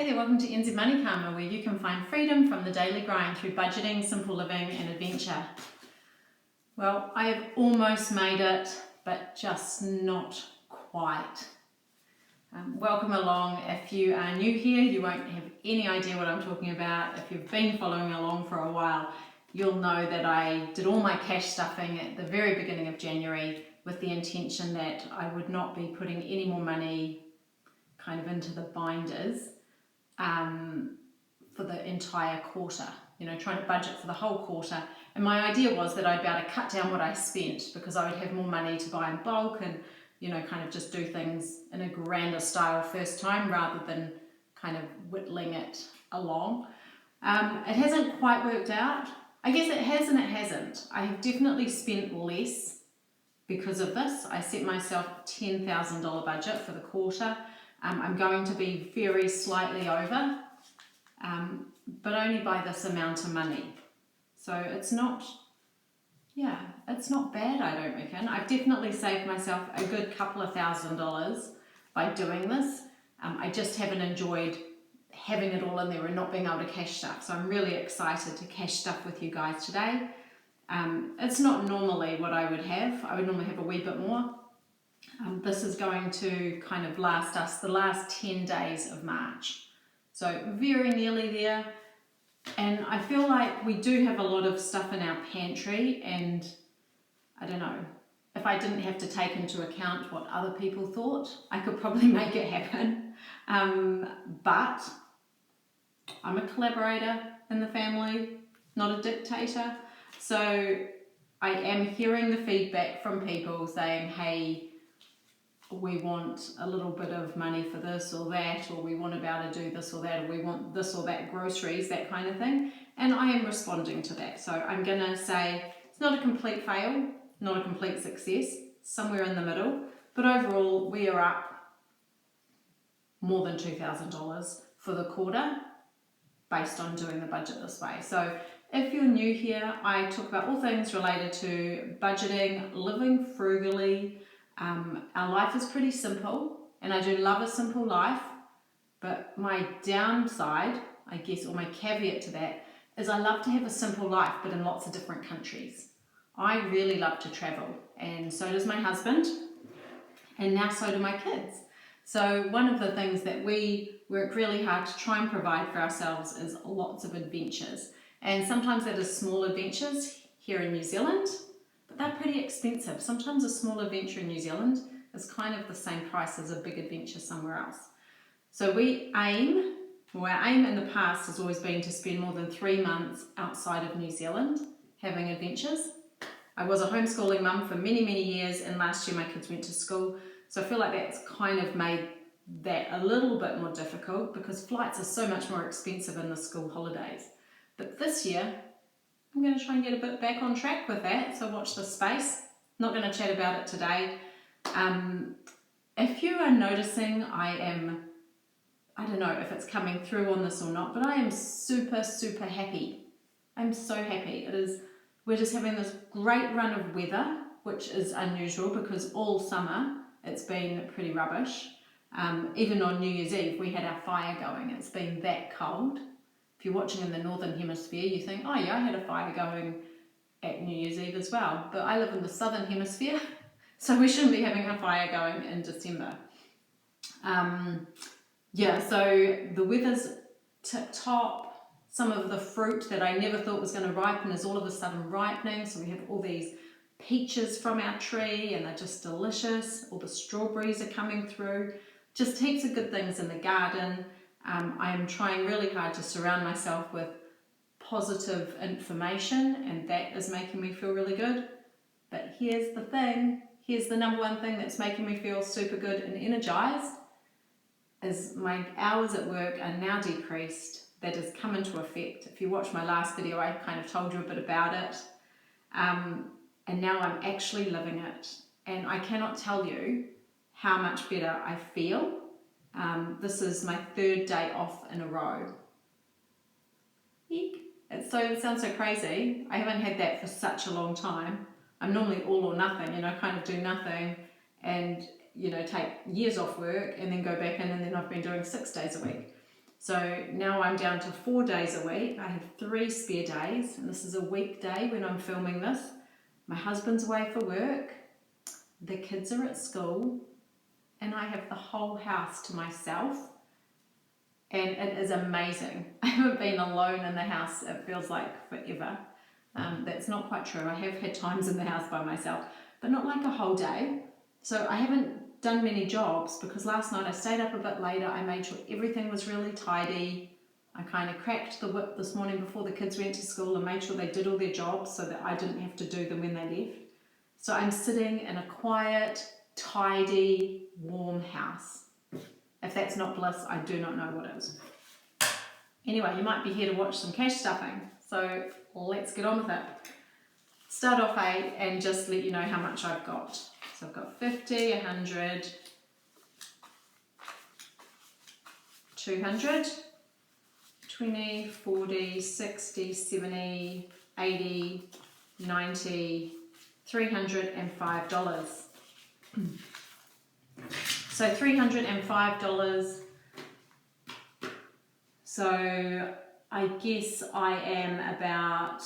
Hey there, welcome to NZ Money Karma, where you can find freedom from the daily grind through budgeting, simple living and adventure. Well, I have almost made it, but just not quite. Welcome along. If you are new here, you won't have any idea what I'm talking about. If you've been following along for a while, you'll know that I did all my cash stuffing at the very beginning of January with the intention that I would not be putting any more money kind of into the binders for the entire quarter, trying to budget for the whole quarter. And my idea was that I'd be able to cut down what I spent because I would have more money to buy in bulk and, kind of just do things in a grander style first time rather than kind of whittling it along. It hasn't quite worked out. I guess it has and it hasn't. I have definitely spent less because of this. I set myself a $10,000 budget for the quarter. I'm going to be very slightly over, but only by this amount of money. So it's not bad, I don't reckon. I've definitely saved myself a good couple of $1,000s by doing this. I just haven't enjoyed having it all in there and not being able to cash stuff. So I'm really excited to cash stuff with you guys today. It's not normally what I would have. I would normally have a wee bit more. This is going to kind of last us the last 10 days of March. So very nearly there. And I feel like we do have a lot of stuff in our pantry, and I don't know, if I didn't have to take into account what other people thought, I could probably make it happen. But I'm a collaborator in the family, not a dictator. So I am hearing the feedback from people saying, hey, we want a little bit of money for this or that, or we want to be able to do this or that, or we want this or that groceries, that kind of thing. And I am responding to that. So I'm going to say it's not a complete fail, not a complete success, somewhere in the middle. But overall, we are up more than $2,000 for the quarter based on doing the budget this way. So if you're new here, I talk about all things related to budgeting, living frugally. Our life is pretty simple, and I do love a simple life, but my downside, I guess, or my caveat to that, is I love to have a simple life, but in lots of different countries. I really love to travel, and so does my husband, and now so do my kids. So one of the things that we work really hard to try and provide for ourselves is lots of adventures, and sometimes that is small adventures here in New Zealand, but they're pretty expensive. Sometimes a small adventure in New Zealand is kind of the same price as a big adventure somewhere else. So our aim in the past has always been to spend more than 3 months outside of New Zealand having adventures. I was a homeschooling mum for many, many years, and last year my kids went to school. So I feel like that's kind of made that a little bit more difficult because flights are so much more expensive in the school holidays. But this year, I'm going to try and get a bit back on track with that, so watch this space. Not going to chat about it today. If you are noticing I don't know if it's coming through on this or not, but I am super, super happy. I'm so happy. We're just having this great run of weather, which is unusual because all summer it's been pretty rubbish. Even on New Year's Eve, we had our fire going. It's been that cold. If you're watching in the Northern Hemisphere, you think, oh yeah, I had a fire going at New Year's Eve as well. But I live in the Southern Hemisphere, so we shouldn't be having a fire going in December. So the weather's tip-top. Some of the fruit that I never thought was going to ripen is all of a sudden ripening. So we have all these peaches from our tree, and they're just delicious. All the strawberries are coming through. Just heaps of good things in the garden. I am trying really hard to surround myself with positive information, and that is making me feel really good. But here's the thing, here's the number one thing that's making me feel super good and energized, is my hours at work are now decreased. That has come into effect. If you watch my last video, I kind of told you a bit about it. And now I'm actually living it. And I cannot tell you how much better I feel. This is my 3rd day off in a row. Eek. It sounds so crazy. I haven't had that for such a long time. I'm normally all or nothing, kind of do nothing and, take years off work and then go back in, and then I've been doing 6 days a week. So now I'm down to 4 days a week. I have 3 spare days, and this is a weekday when I'm filming this. My husband's away for work, the kids are at school, and I have the whole house to myself. And it is amazing. I haven't been alone in the house, it feels like forever. That's not quite true. I have had times in the house by myself, but not like a whole day. So I haven't done many jobs because last night I stayed up a bit later. I made sure everything was really tidy. I kind of cracked the whip this morning before the kids went to school and made sure they did all their jobs so that I didn't have to do them when they left. So I'm sitting in a quiet, tidy, warm house. If that's not bliss, I do not know what is. Anyway, you might be here to watch some cash stuffing, so let's get on with it. Start off and just let you know how much I've got. So I've got 50, 100, 200, 20, 40, 60, 70, 80, 90, $305. So $305. So I guess I am about,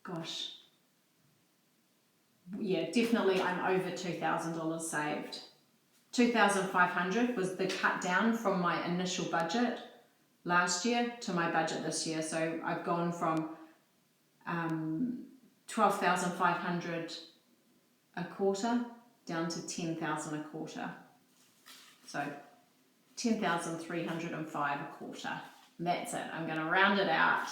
gosh, yeah, definitely I'm over $2,000 saved. 2,500 was the cut down from my initial budget last year to my budget this year. So I've gone from 12,500 a quarter down to 10,000 a quarter. So 10,305 a quarter. And that's it. I'm going to round it out.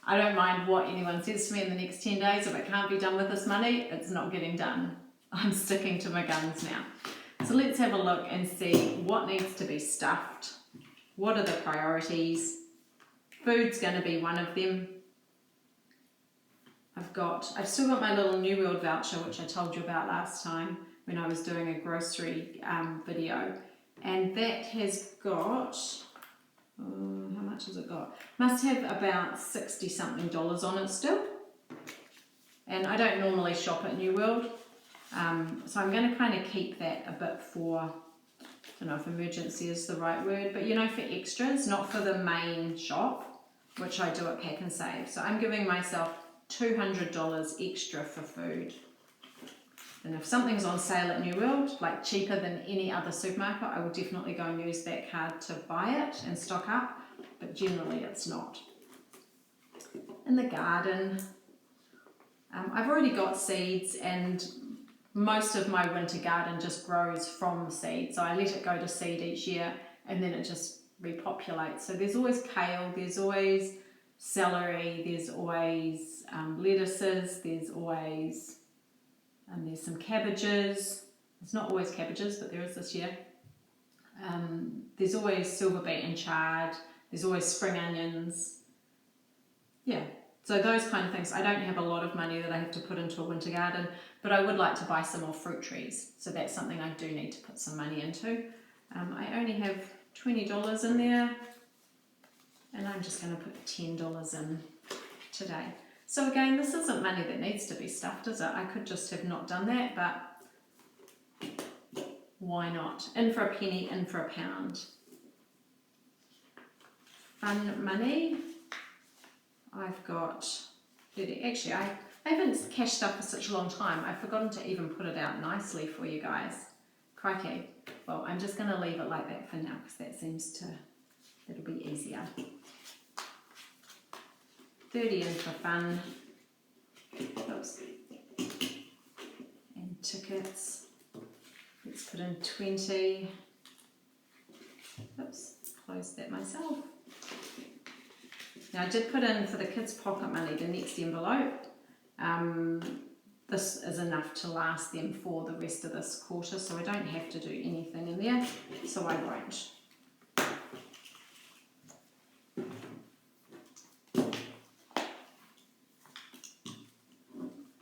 I don't mind what anyone says to me in the next 10 days. If it can't be done with this money, it's not getting done. I'm sticking to my guns now. So let's have a look and see what needs to be stuffed. What are the priorities? Food's going to be one of them. I've still got my little New World voucher, which I told you about last time when I was doing a grocery video. And that has got, how much has it got? Must have about 60 something dollars on it still. And I don't normally shop at New World. So I'm going to kind of keep that a bit for, I don't know if emergency is the right word, but you know, for extras, not for the main shop, which I do at Pack and Save. So I'm giving myself $200 extra for food. And if something's on sale at New World, like cheaper than any other supermarket, I will definitely go and use that card to buy it and stock up, but generally it's not. In the garden, I've already got seeds, and most of my winter garden just grows from seed. So I let it go to seed each year and then it just repopulates. So there's always kale, there's always celery, there's always lettuces, there's always, there's some cabbages. It's not always cabbages, but there is this year. There's always silver beet and chard, there's always spring onions. Yeah, so those kind of things. I don't have a lot of money that I have to put into a winter garden, but I would like to buy some more fruit trees. So that's something I do need to put some money into. I only have $20 in there, and I'm just going to put $10 in today. So again, this isn't money that needs to be stuffed, is it? I could just have not done that, but why not? In for a penny, in for a pound. Fun money. I've got 30. Actually, I haven't cashed stuff for such a long time. I've forgotten to even put it out nicely for you guys. Crikey. Well, I'm just going to leave it like that for now because that seems to, that'll be easier. 30 in for fun. Oops. And tickets. Let's put in 20. Oops, closed that myself. Now I did put in for the kids' pocket money, the next envelope. This is enough to last them for the rest of this quarter, so I don't have to do anything in there, so I won't.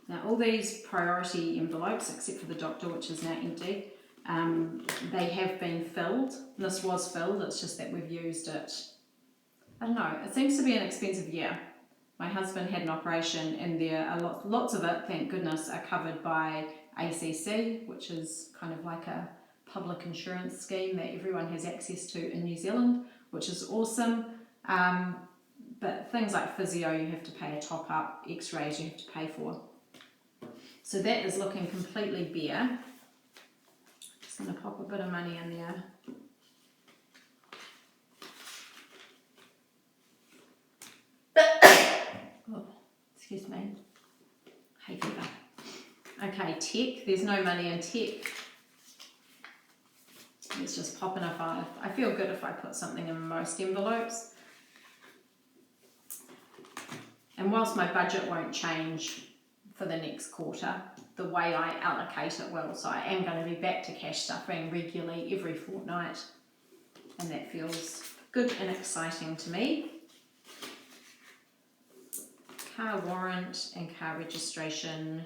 Now all these priority envelopes, except for the doctor, which is now empty, they have been filled. This was filled, it's just that we've used it. I don't know, it seems to be an expensive year. My husband had an operation and there are lots of it, thank goodness, are covered by ACC, which is kind of like a public insurance scheme that everyone has access to in New Zealand, which is awesome. But things like physio, you have to pay a top up, x-rays you have to pay for. So that is looking completely bare. Just going to pop a bit of money in there. Oh, excuse me. Hay fever. Okay, tech. There's no money in tech. Let's just pop in a 5. I feel good if I put something in most envelopes. And whilst my budget won't change for the next quarter, the way I allocate it will. So I am going to be back to cash stuffing regularly every fortnight. And that feels good and exciting to me. Car warrant and car registration.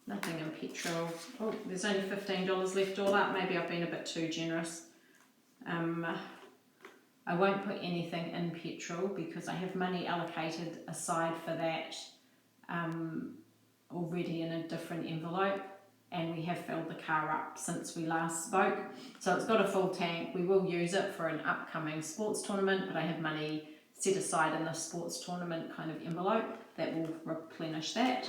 Nothing in petrol. Oh, there's only $15 left all up. Maybe I've been a bit too generous. I won't put anything in petrol because I have money allocated aside for that already in a different envelope, and we have filled the car up since we last spoke. So it's got a full tank. We will use it for an upcoming sports tournament, but I have money set aside in the sports tournament kind of envelope that will replenish that.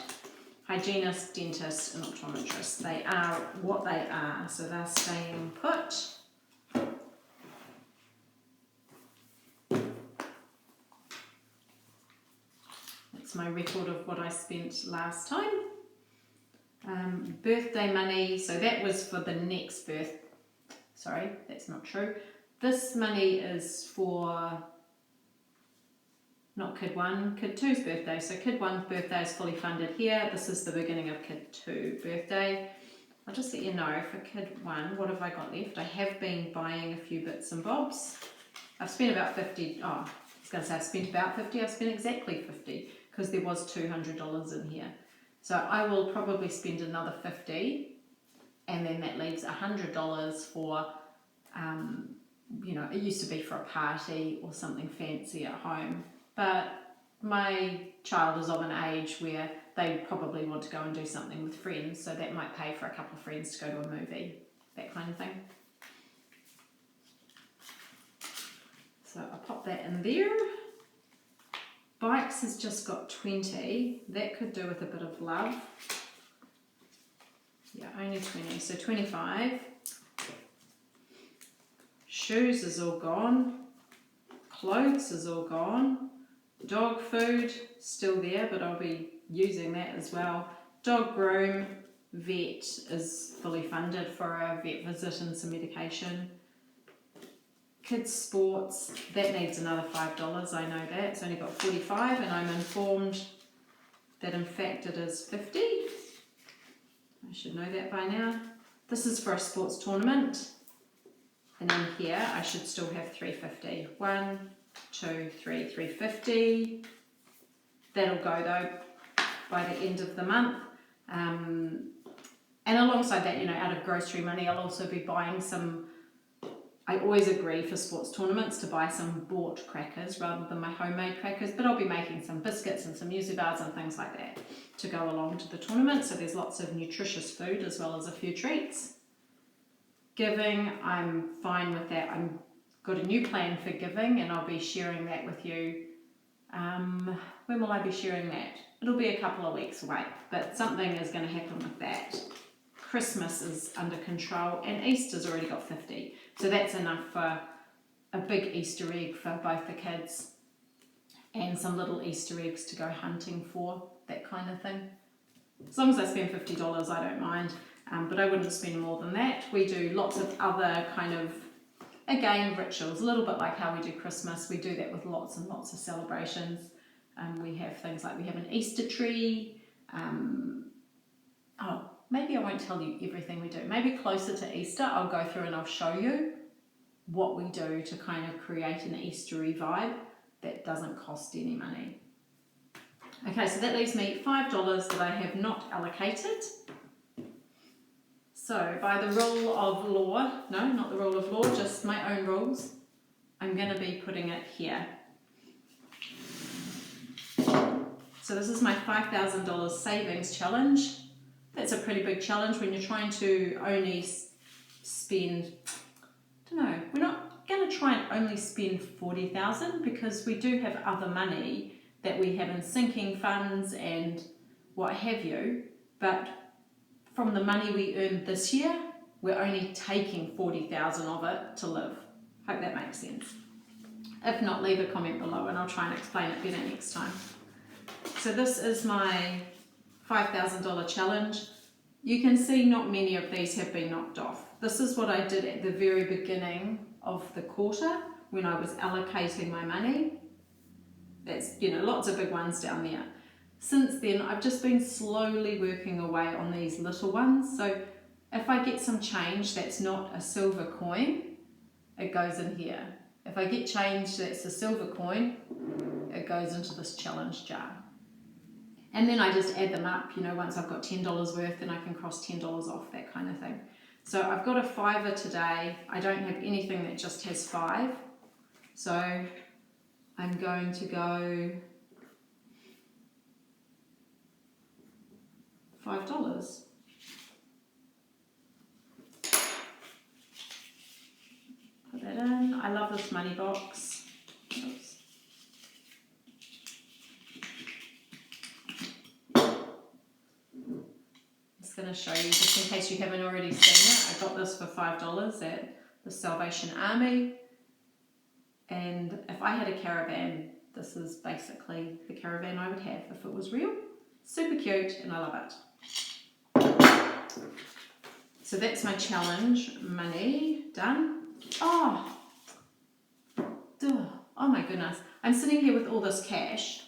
Hygienist, dentist and optometrist, they are what they are, so they're staying put. That's my record of what I spent last time. Birthday money, so that was for the next birth. Sorry, that's not true. This money is for not Kid 1, Kid 2's birthday. So Kid 1's birthday is fully funded here. This is the beginning of Kid 2 birthday. I'll just let you know for Kid 1, what have I got left? I have been buying a few bits and bobs. I've spent about 50, oh, I was going to say I've spent about 50, I've spent exactly 50 because there was $200 in here. So I will probably spend another 50 and then that leaves $100 for, you know, it used to be for a party or something fancy at home. But my child is of an age where they probably want to go and do something with friends, so that might pay for a couple of friends to go to a movie, that kind of thing. So I'll pop that in there. Bikes has just got 20. That could do with a bit of love. Yeah, only 20, so 25. Shoes is all gone. Clothes is all gone. Dog food, still there, but I'll be using that as well. Dog groom, vet is fully funded for a vet visit and some medication. Kids sports, that needs another $5, I know that. It's only got 45 and I'm informed that in fact it is 50. I should know that by now. This is for a sports tournament. And then here I should still have 350. 1, 2, 3, 350. That'll go though by the end of the month. And alongside that, you know, out of grocery money, I'll also be buying some. I always agree for sports tournaments to buy some bought crackers rather than my homemade crackers, but I'll be making some biscuits and some yuzu bars and things like that to go along to the tournament. So there's lots of nutritious food as well as a few treats. Giving, I'm fine with that. I've got a new plan for giving and I'll be sharing that with you. When will I be sharing that? It'll be a couple of weeks away, but something is going to happen with that. Christmas is under control and Easter's already got 50. So that's enough for a big Easter egg for both the kids and some little Easter eggs to go hunting for, that kind of thing. As long as I spend $50, I don't mind, but I wouldn't spend more than that. We do lots of other kind of, again, rituals, a little bit like how we do Christmas. We do that with lots and lots of celebrations. We have things like we have an Easter tree. Maybe I won't tell you everything we do. Maybe closer to Easter, I'll go through and I'll show you what we do to kind of create an Eastery vibe that doesn't cost any money. Okay, so that leaves me $5 that I have not allocated. So by the rule of law, no, not the rule of law, just my own rules, I'm going to be putting it here. So this is my $5,000 savings challenge. That's a pretty big challenge when you're trying to only spend, I don't know, we're not going to try and only spend $40,000 because we do have other money that we have in sinking funds and what have you, but from the money we earned this year, we're only taking $40,000 of it to live. Hope that makes sense. If not, leave a comment below and I'll try and explain it better next time. So this is my $5,000 challenge. You can see not many of these have been knocked off. This is what I did at the very beginning of the quarter when I was allocating my money. That's, you know, lots of big ones down there. Since then, I've just been slowly working away on these little ones. So if I get some change that's not a silver coin, it goes in here. If I get change that's a silver coin, it goes into this challenge jar. And then I just add them up, you know, once I've got $10 worth, then I can cross $10 off, that kind of thing. So I've got a $5 today. I don't have anything that just has 5. So I'm going to go $5. Put that in. I love this money box. Oops. Going to show you just in case you haven't already seen it. I got this for $5 at the Salvation Army, and if I had a caravan, this is basically the caravan I would have if it was real. Super cute and I love it. So that's my challenge money done. Oh my goodness, I'm sitting here with all this cash.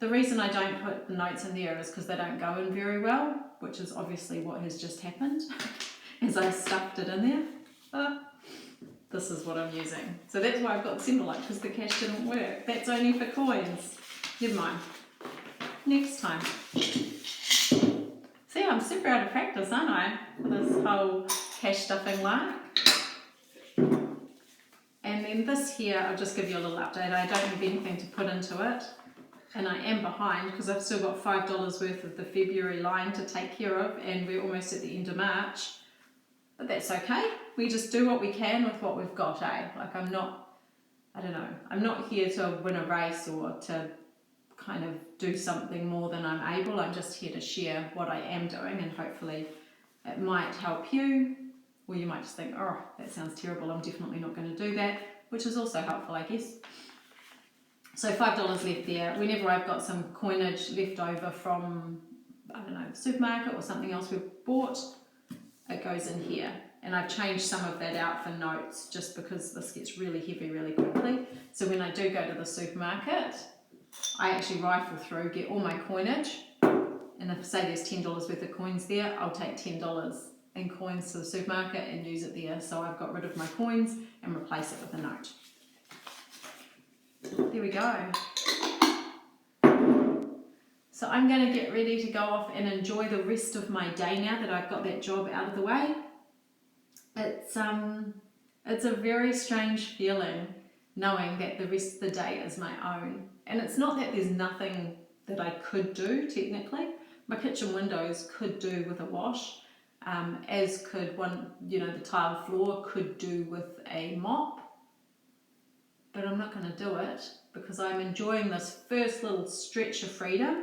The reason I don't put the notes in there is because they don't go in very well, which is obviously what has just happened as I stuffed it in there. This is what I'm using. So that's why I've got the envelope, because the cash didn't work. That's only for coins. Never mind. Next time. See, I'm super out of practice, aren't I? For this whole cash stuffing lark. And then this here, I'll just give you a little update. I don't have anything to put into it. And I am behind because I've still got $5 worth of the February line to take care of, and we're almost at the end of March. But that's okay. We just do what we can with what we've got, eh? Like I'm not here to win a race or to kind of do something more than I'm able. I'm just here to share what I am doing, and hopefully it might help you. Or you might just think, oh, that sounds terrible. I'm definitely not going to do that, which is also helpful, I guess. So $5 left there. Whenever I've got some coinage left over from, I don't know, the supermarket or something else we've bought, it goes in here. And I've changed some of that out for notes just because this gets really heavy really quickly. So when I do go to the supermarket, I actually rifle through, get all my coinage, and if say there's $10 worth of coins there, I'll take $10 in coins to the supermarket and use it there. So I've got rid of my coins and replace it with a note. There we go. So I'm going to get ready to go off and enjoy the rest of my day now that I've got that job out of the way. It's a very strange feeling knowing that the rest of the day is my own. And it's not that there's nothing that I could do technically. My kitchen windows could do with a wash, as could the tiled floor could do with a mop. But I'm not going to do it because I'm enjoying this first little stretch of freedom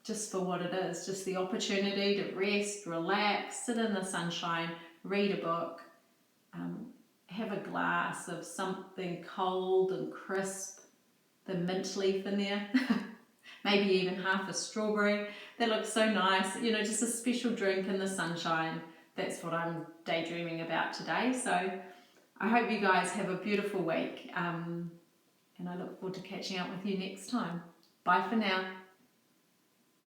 just for what it is, just the opportunity to rest, relax, sit in the sunshine, read a book, have a glass of something cold and crisp, the mint leaf in there, maybe even half a strawberry. That looks so nice, just a special drink in the sunshine. That's what I'm daydreaming about today. So I hope you guys have a beautiful week, and I look forward to catching up with you next time. Bye for now.